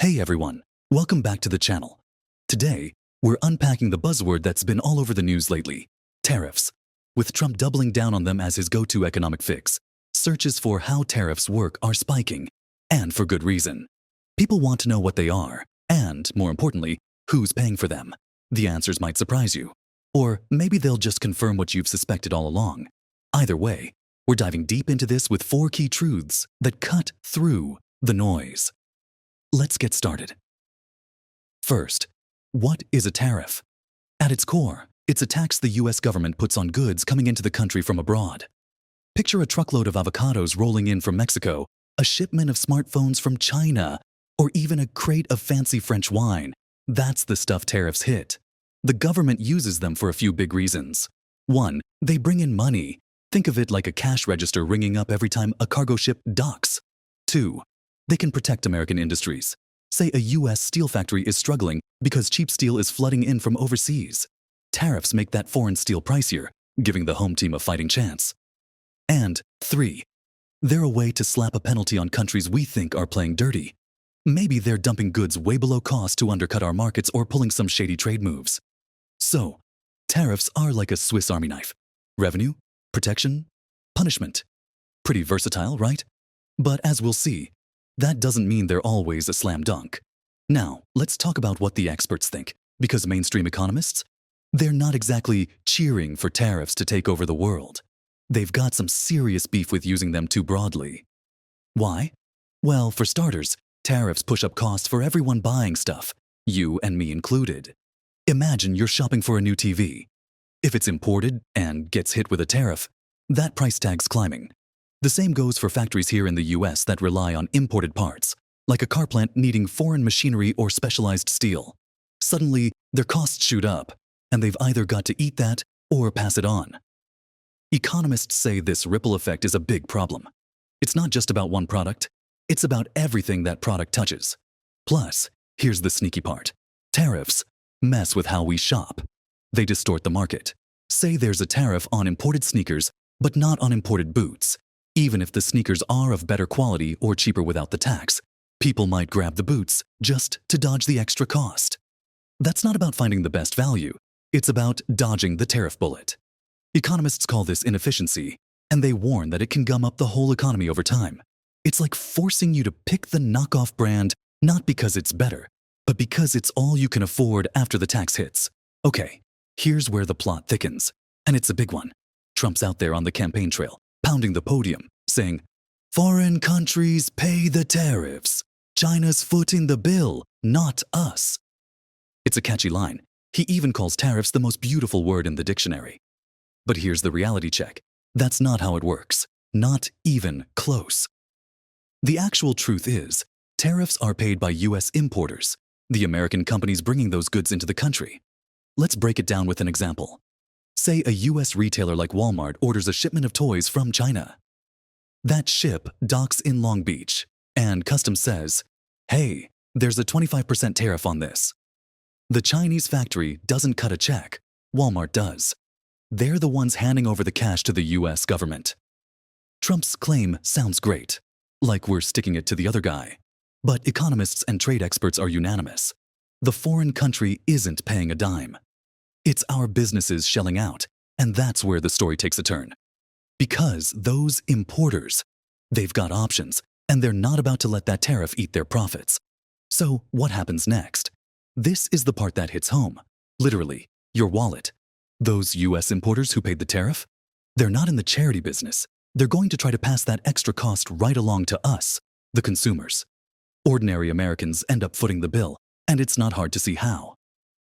Hey everyone, welcome back to the channel. Today, we're unpacking the buzzword that's been all over the news lately, tariffs. With Trump doubling down on them as his go-to economic fix, searches for how tariffs work are spiking, and for good reason. People want to know what they are, and, more importantly, who's paying for them. The answers might surprise you. Or maybe they'll just confirm what you've suspected all along. Either way, we're diving deep into this with 4 key truths that cut through the noise. Let's get started. First, what is a tariff? At its core, it's a tax the US government puts on goods coming into the country from abroad. Picture a truckload of avocados rolling in from Mexico, a shipment of smartphones from China, or even a crate of fancy French wine. That's the stuff tariffs hit. The government uses them for a few big reasons. 1. They bring in money. Think of it like a cash register ringing up every time a cargo ship docks. 2. They can protect American industries. Say a US steel factory is struggling because cheap steel is flooding in from overseas. Tariffs make that foreign steel pricier, giving the home team a fighting chance. And 3. They're a way to slap a penalty on countries we think are playing dirty. Maybe they're dumping goods way below cost to undercut our markets or pulling some shady trade moves. So, tariffs are like a Swiss Army knife. Revenue, protection, punishment. Pretty versatile, right? But as we'll see, that doesn't mean they're always a slam dunk. Now, let's talk about what the experts think, because mainstream economists, they're not exactly cheering for tariffs to take over the world. They've got some serious beef with using them too broadly. Why? Well, for starters, tariffs push up costs for everyone buying stuff, you and me included. Imagine you're shopping for a new TV. If it's imported and gets hit with a tariff, that price tag's climbing. The same goes for factories here in the US that rely on imported parts, like a car plant needing foreign machinery or specialized steel. Suddenly, their costs shoot up, and they've either got to eat that or pass it on. Economists say this ripple effect is a big problem. It's not just about one product, it's about everything that product touches. Plus, here's the sneaky part. Tariffs mess with how we shop. They distort the market. Say there's a tariff on imported sneakers, but not on imported boots. Even if the sneakers are of better quality or cheaper without the tax, people might grab the boots just to dodge the extra cost. That's not about finding the best value. It's about dodging the tariff bullet. Economists call this inefficiency, and they warn that it can gum up the whole economy over time. It's like forcing you to pick the knockoff brand, not because it's better, but because it's all you can afford after the tax hits. Okay, here's where the plot thickens, and it's a big one. Trump's out there on the campaign trail, pounding the podium, saying, "Foreign countries pay the tariffs. China's footing the bill, not us." It's a catchy line. He even calls tariffs the most beautiful word in the dictionary. But here's the reality check. That's not how it works. Not even close. The actual truth is, tariffs are paid by US importers, the American companies bringing those goods into the country. Let's break it down with an example. Say a US retailer like Walmart orders a shipment of toys from China. That ship docks in Long Beach, and Customs says, "Hey, there's a 25% tariff on this." The Chinese factory doesn't cut a check. Walmart does. They're the ones handing over the cash to the US government. Trump's claim sounds great, like we're sticking it to the other guy. But economists and trade experts are unanimous. The foreign country isn't paying a dime. It's our businesses shelling out, and that's where the story takes a turn. Because those importers, they've got options, and they're not about to let that tariff eat their profits. So what happens next? This is the part that hits home. Literally, your wallet. Those US importers who paid the tariff, they're not in the charity business. They're going to try to pass that extra cost right along to us, the consumers. Ordinary Americans end up footing the bill, and it's not hard to see how.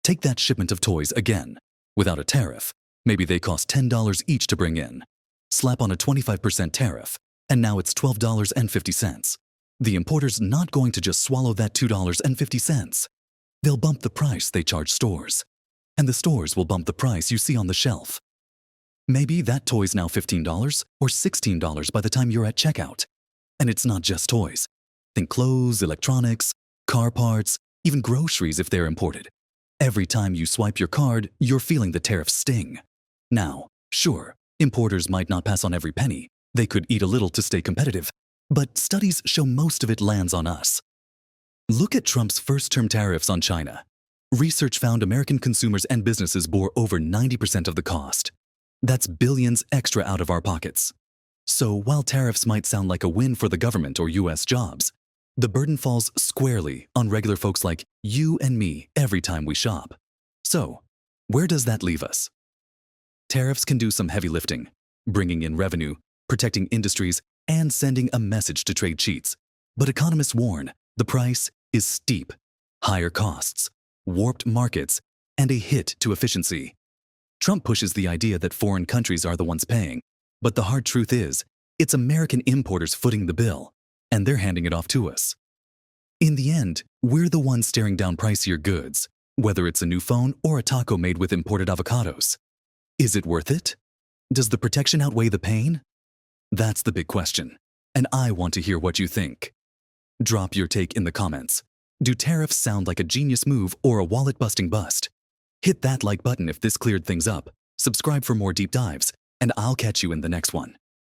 Take that shipment of toys again. Without a tariff, maybe they cost $10 each to bring in. Slap on a 25% tariff, and now it's $12.50. The importer's not going to just swallow that $2.50. They'll bump the price they charge stores. And the stores will bump the price you see on the shelf. Maybe that toy's now $15 or $16 by the time you're at checkout. And it's not just toys. Think clothes, electronics, car parts, even groceries if they're imported. Every time you swipe your card, you're feeling the tariff sting. Now, sure, importers might not pass on every penny. They could eat a little to stay competitive. But studies show most of it lands on us. Look at Trump's first-term tariffs on China. Research found American consumers and businesses bore over 90% of the cost. That's billions extra out of our pockets. So while tariffs might sound like a win for the government or U.S. jobs, the burden falls squarely on regular folks like you and me every time we shop. So, where does that leave us? Tariffs can do some heavy lifting, bringing in revenue, protecting industries, and sending a message to trade cheats. But economists warn the price is steep: higher costs, warped markets, and a hit to efficiency. Trump pushes the idea that foreign countries are the ones paying, but the hard truth is, it's American importers footing the bill, and they're handing it off to us. In the end, we're the ones staring down pricier goods, whether it's a new phone or a taco made with imported avocados. Is it worth it? Does the protection outweigh the pain? That's the big question, and I want to hear what you think. Drop your take in the comments. Do tariffs sound like a genius move or a wallet-busting bust? Hit that like button if this cleared things up, subscribe for more deep dives, and I'll catch you in the next one.